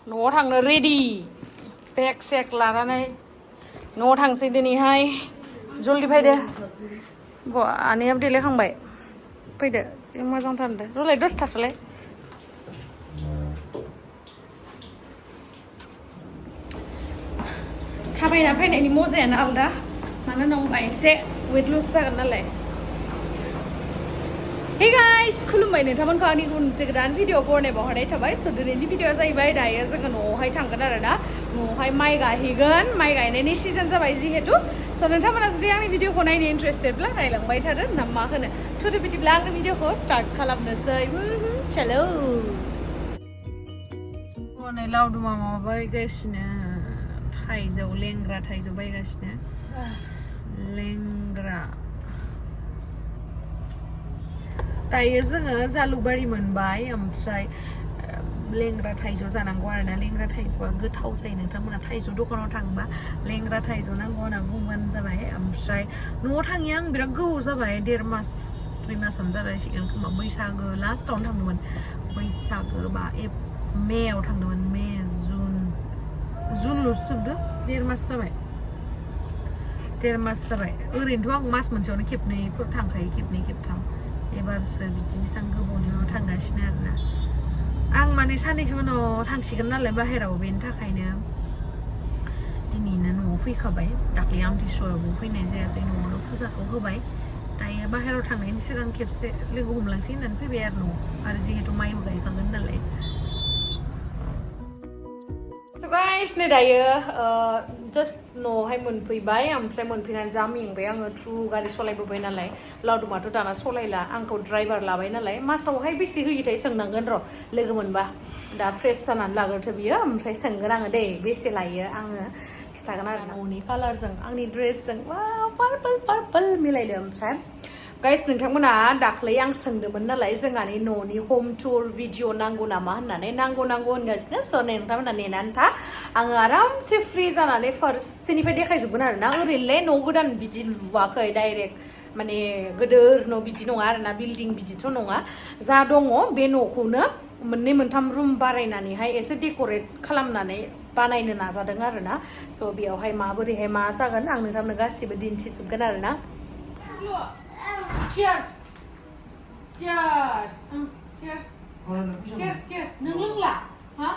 न'आव थांनो रेडि बेग सेग लानानै न'आव थांसै दिनैहाय जल्दि फैदो आनैयाबो देलायखांबाय फैदो जि मोजांथारदो रलाय दसे थाथ'लाय थाबायना फैनायनि मजायानो आलदा मानो होनबा एसे वेट लस जागोन नालाय Hey guys, खुलुमबाय नोंथांमोनखौ आंनि मोनसे गोदान भिडिअ बरनाय बावहरनाय थाबाय स' दिनैनि भिडिअआ जाहैबाय दायो जोङो न'आवहाय थांगोन आरोना न'आवहाय माइ गायहैगोन माइ गायनायनि सिजन जाबाय जिहेतु स' नोंथांमोना जुदि आंनि भिडिअखौ नायनो इन्टारेस्टेडब्ला नायलांबाय थादो ना मा होनो थुदो बिदिब्ला आंनि भिडिअखौ स्टार्ट खालामनोसै चलो हनै लावदुमा माबा बायगासिनो थाइजौ लेंग्रा थाइजौ बायगासिनो लेंग्रा दायो जोङो जालुकबारि मोनबाय ओमफ्राय लेंग्रा थाइजौ जानांगौ आरोना लेंग्रा थाइजौआ गोथाव जायो नोंथांमोना थाइजौ दखानाव थांबा लेंग्रा थाइजौ नांगौ होनना बुंबानो जाबाय ओमफ्राय न'आव थाङिया आं बिराद गोबाव जाबाय 1.5 मास 3 मासानो जालायसिगोन खोमा बैसागो लास्टावनो थांदोंमोन बैसागो बा मेआव थांदोंमोन मे जुनल'सो जोबदो 1.5 मास जाबाय 1.5 मास जाबाय ओरैनोथ' आं मास मोनसेयावनो खेबनैफोर थांखायो खेबनै खेबथाम एबारसो बिदि बेसेबां गोबावनि उनाव थांगासिनो आरोना आं माने साननैसो उनाव थांसिगोन नालाय बाहेराव बेनि थाखायनो दिनैनो न'आव फैखाबाय दाख्लै आमथिसुवायावबो फैनाय जायासै न'आवनो फुजाखौ होबाय दायो बाहेराव थांनायनि सिगां खेबसे लोगो हमलांसै होननानै फैबाय आरो न'आव आरो जिहेतु माइबो गायखागोन नालाय गाइस नै दायो जास्ट न'आवहाय मोनफैबाय ओमफ्राय मोनफैनानै जा मेंबाय आङो गारि सालायबोबाय नालाय लावदुमाथ' दाना सालायला आंखौ ड्राइभार लाबाय नालाय मासावहाय बेसे होयोथाय सोंनांगोन र' लोगो मोनबा दा फ्रेस जानानै लाग्रोथो बियो ओमफ्राय सोंगोन आङो दे बेसे लायो आङो खिथागोन आरो न'नि कालारजों आंनि ड्रेसजों पार्पल मिलायदो ओमफ्राय गाइस नोंथांमोना दाख्लै आं सोंदोंमोन नालाय जोंहानि न'नि हम टुर भिडिअ नांगौ नामा होननानै नांगौ होनगासिनो स' नोंथांमोना नेनानै था आङो आरामसे फ्रि जानानै फार्स्टनिफ्राय देखायजोबगोन आरोना ओरैनोलाय न' गोदान बिदि लुवाखै डाइरेक्ट माने गोदोर न' बिदि नङा आरोना बिल्डिं बिदिथ' नङा जा दङ बे न'खौनो 2-3 रुम बारायनानैहाय एसे डेक'रेट खालामनानै बानायनो नाजादों आरोना स' बेयावहाय माबोरैहाय मा जागोन आं नोंथांमोनो गासिबो दिन्थिजोबगोन आरोना Cheers. Cheers. Cheers. Cheers. Nâng lưng là hả?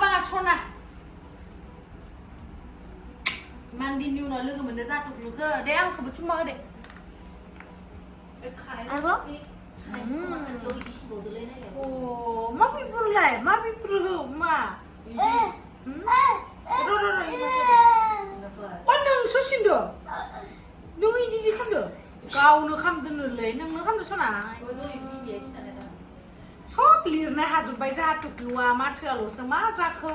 Bà Sona. Mandi new nó lưng mình đã ra được lúc cơ. Để ăn không chút mơ đấy. Ăn không? 오, 마피 불래, 마피 부르, 엄마. 완전 소신도. 누구 이제 감도. 가오는 감도는래, 너는 감도 소나. सब लिरनो हाजोब्बाय जाहाथे नुवा माथोआल'सो मा जाखो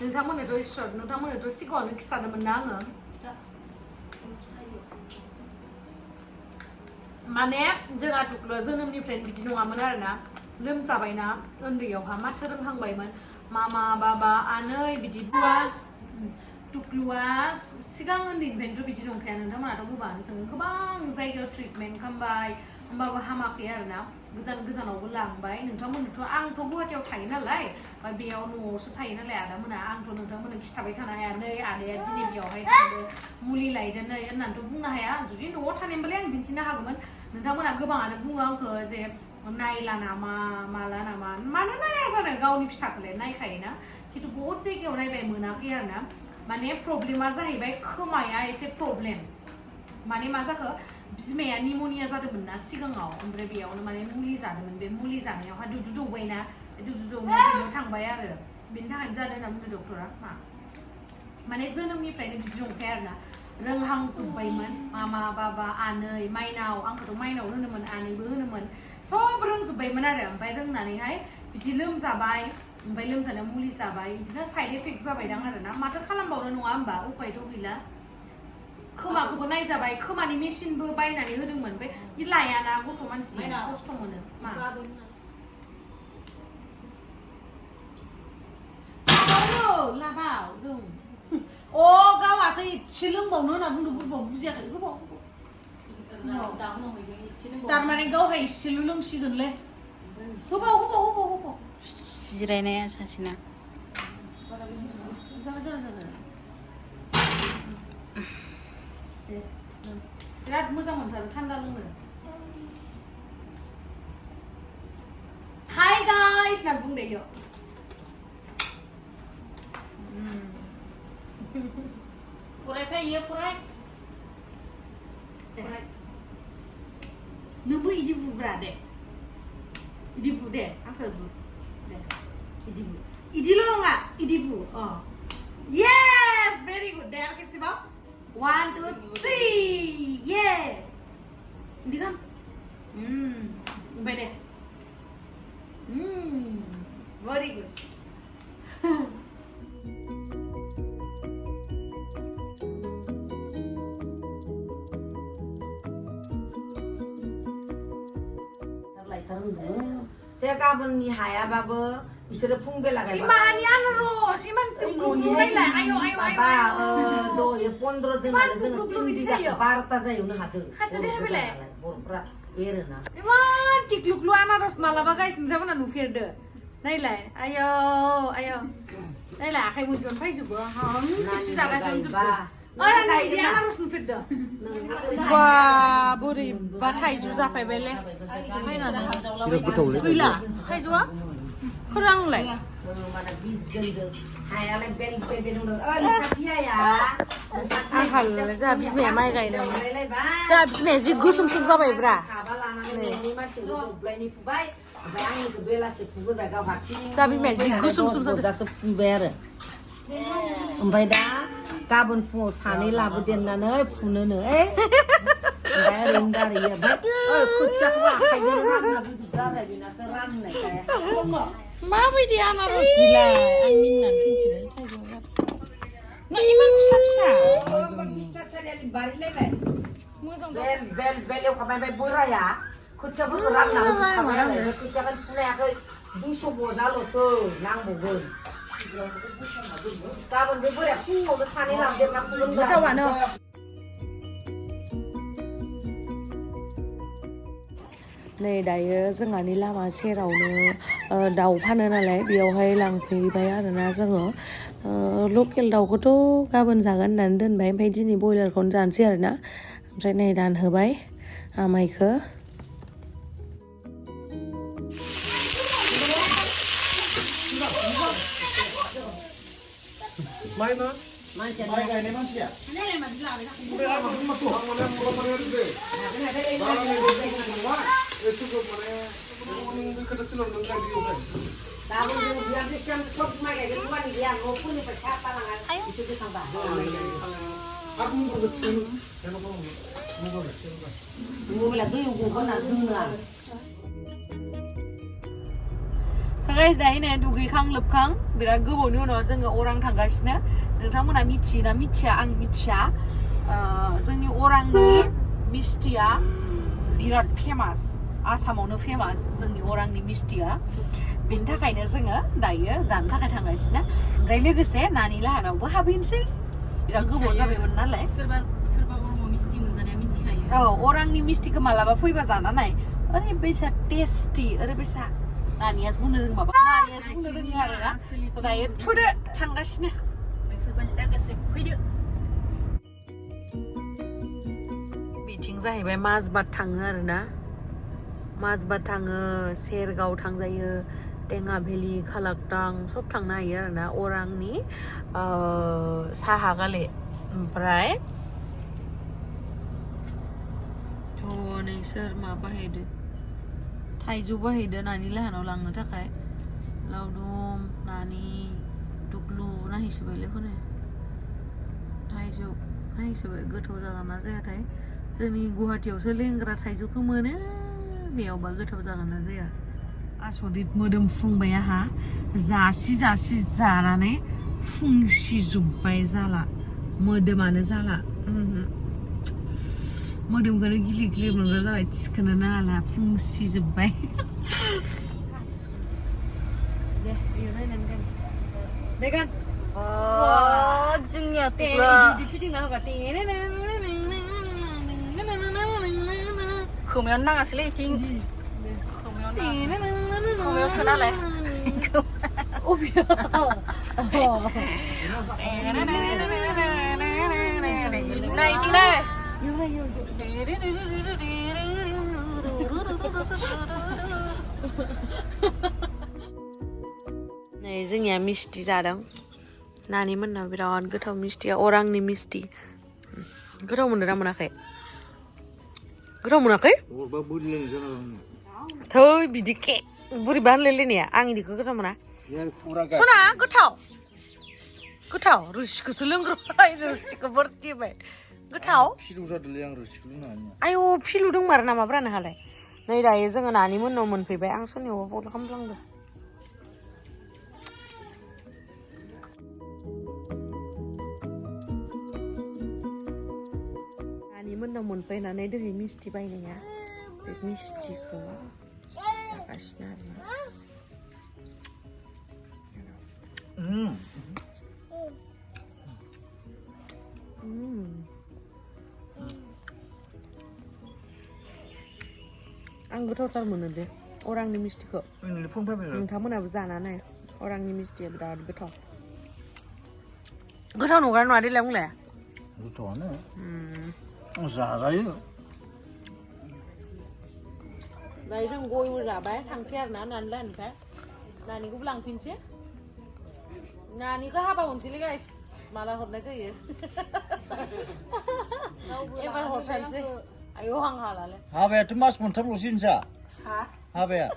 नोंथांमोननोथ' सिगाङावनो खिथादोंमोन ना आङो माने जोंहा जोनोमनिफ्रायनो बिदि नङामोन आरोना लोमजाबायना उन्दैयावहा माथो रोंहांबायमोन मामा बाबा आनै बिदि बुवा टुक्लुआ सिगां उन्दैनिफ्रायनोथ' बिदि नंखाया नोंथांमोनाथ' गोबाङानो जोङो गोबां जायगायाव ट्रिटमेन्ट खालामबाय होमबाबो हामाखै आरोना गोजानावबो लांबाय नोंथांमोननोथ' आंथ' गुवाहाटियाव थायो नालाय बेयाव न'आवसो थायो नालाय आदामोना आंथ' नोंथांमोननो खिथाबाय थानो हाया नै आदाया दिनै बेयावहाय थांदो मुलि लायदो नै होननानैथ' बुंनो हाया जुदि न'आव थानायमोनबालाय आं दिन्थिनो हागौमोन नोंथांमोना गोबाङानो बुङो आंखौ जे नायला नामा माला नामा मानो नाया जानो गावनि फिसाखौलाय नायखायोना खिन्थु बहुद जायगायाव नायबाय मोनाखै आरोना माने प्रब्लेमा जाहैबाय खोमाया एसे प्रब्लेम माने मा जाखो बिमाया निम'निया जादोंमोन ना सिगाङाव ओमफ्राय बेयावनो माने मुलि जादोंमोन बे मुलि जानायावहाय दुदु दौबायना दुदु दौनायाव थांबाय आरो बेनि थाखायनो जादों होनना बुंदों डक्टरा माने जोनोमनिफ्रायनो बिदि नंखाया आरोना रोंहांजोब्बायमोन मामा बाबा आनै माइनाव आंखौथ' माइनाव होनोमोन आनैबो होनोमोन सब रोंजोब्बायमोन आरो ओमफ्राय रोंनानैहाय बिदि लोमजाबाय ओमफ्राय लोमजानायाव मुलि जाबाय बिदिनो साइड इफेक्ट जाबायदां आरोना माथो खालामबावनो नङा होमबा उपायथ' गैला खोमाखौबो नायजाबाय खोमानि मेसिनबो बायनानै होदोंमोन ओमफ्राय लायाना गथ' मानसि खस्थ' मोनो मा लाबाव दं โอ้गावासो इसे लोंबावनो होनना बुंदों बुजियाखै गोबाव तारमाने गावहा इसेल' लोंसिगोनलै होबाव जिरायनाया सासेना बिराद मोजां मोनथारो थान्दा लोंनो हाय गाइस होनना बुंदो इयाव फरायफैयो फराय नोंबो इदि बुब्रा दे इदि बु दे आंखौ बु दे इदि बु इदिल' नङा इदि बु yes very good दे आरो खेबसेबाव 1 2 3 yeah इदि खाम ओमफ्राय दे very good Dia kapan ni haya babo, istri pun bela kaya. Imani anak iman tuh lah, ayo. Do ya pondro sengal sengal Barta saya una hatu. Kaca dia bela. Borpra erna. Iman tikluk lu anak malah guys, siapa nak nufir deh. Naila, ayo. Naila, akhir muncul pai juga. Kita jaga sunjuk. Orang naik dia anak harus nufir deh. Wah, buri, batai juga pai bela. Gila, hai juga? Kurang lah. Mana bizar itu. Haya le bel nunggu. Sakya ya. Ahal, saya habis memang gaya nama. Saya habis messi gusum sampai bra. Saya habis messi gusum sampai. Ombay dah, kabun fu sani labu denana, funu ne. Ombay rendah ya, kucak lah, kayak orang labu juga lah, bina seran lah kayak. Mama dia anak Rosmila, Amin nanti cerita juga. Nah, iman sap. Bisa saya lihat bari lele. Bel, yang kapan bura ya? Kucak berkeran lah, kucak kan punya aku dusu boda lo so, nang bogon. Kapan bubur ya? Besani lah dia nak bubur. Betul mana? नै दायो जोंहानि लामा सेरावनो दाउ फानो नालाय बेयावहाय लांफैबाय आरोना जोङो लकेल दाउखौथ' गाबोन जागोन होननानै दोनबाय ओमफ्राय दिनै बयलारखौनो जानोसै आरोना ओमफ्राय नै दानहोबाय आमाइखौ माइ गायनाय मानसिया So guys, dah ini दुगैखां लोबखां बिराद गोबावनि उनाव जोङो अरां थांगासिनो नोंथांमोना मिथियोना मिथिया आं मिथिया जोंनि अरांनि मिस्टिया बिराद फेमास आसामावनो फेमास जोंनि अरांनि मिस्टिया बेनि थाखायनो जोङो दायो जानो थाखाय थांगासिनो ओमफ्राय लोगोसे नानि लाहानावबो हाबहैनोसै बिराद गोबाव जाबायमोन नालाय सोरबा अरांआव मिस्टि मोनजानाया मिथिखायो औ अरांनि मिस्टिखौ मालाबा फैबा जाना नाय ओरैबायसा टेस्टि ओरैबायसा नानियासो बुंनो रोङो माबा नानियासो बुंनो रोङो आरोना स' दायो थुदो थांगासिनो नोंसोरबा लोगोसे फैदो बिथिं जाहैबाय माजबाद थाङो आरोना माजबाद थाङो सेरगाव थांजायो टेङा भेलि खालाकटां सब थांनो हायो आरोना अरांनि साहा गाले ओमफ्राय थ' नोंसोर मा बाहायदो थाइजौ बाहायदो नानि लाहानाव लांनो थाखाय लावदुम नानि दुग्लु नायहैसोबायलै हनै थाइजौ नायहैसोबाय गोथाव जागोन ना जायाथाय जोंनि गुवाहाटियावसो लेंग्रा थाइजौखौ मोनो बेयावबा गोथाव जागोन ना जाया आसरित मोदोम फुंबाय आंहा जासि जानानै फुंसिजोब्बाय जाला मोदोमानो जाला मोदोमखौनो गिलिर मोनग्रा जाबाय थिखोनो नाला फुंसिजोब्बाय दे बेयो नायनानै गान दे गान जोंनिया 때 뚜κλ아 이디 피딩 나가 때 खोमायाव नाङासैलै इथिं खोमायाव सोनालाय नाय इथिं नाय नै जोंनिया मिस्टि जादों नानि मोनना बिराद गोथाव मिस्टिया अरांनि मिस्टि गोथाव मोनदों ना मोनाखै गोथाव मोनाखै थै बिदि के बोरैबा होनलायलायनाया आं इदिखौ गोथाव मोना सना गोथाव गोथाव रोसिखौसो लोंग्रोबाय रोसिखौ बरथिबाय गोथाव आयौ फिलुदों मार नामाब्रा नोहालाय नै दायो जोङो नानि मोननाव मोनफैबाय आं सोरनियावबा बल खालामफ्लांदों नानि मोननाव मोनफैनानै दिनै मिस्टि बायनाया बे मिस्टिखौ जागासिनो आरोना आं गोथावथार मोनो दे अरांनि मिस्टिखौ नोंथांमोनाबो जानानै अरांनि मिस्टिया बिराद गोथाव गोथाव नंगौना नङा देलाय बुंलाय गोथावानो जाजायो दायो जों गयबो जाबाय थांसै आरोना नानि लानिफ्राय नानिखौबो लांफिनसै नानिखौ हाबा हरनोसैलै गाइस माला हरनाय जायो एबार हरथारसै आयौ आं हालालै हाबायाथ' मास मोनथामल'सै होनसा हा हाबाया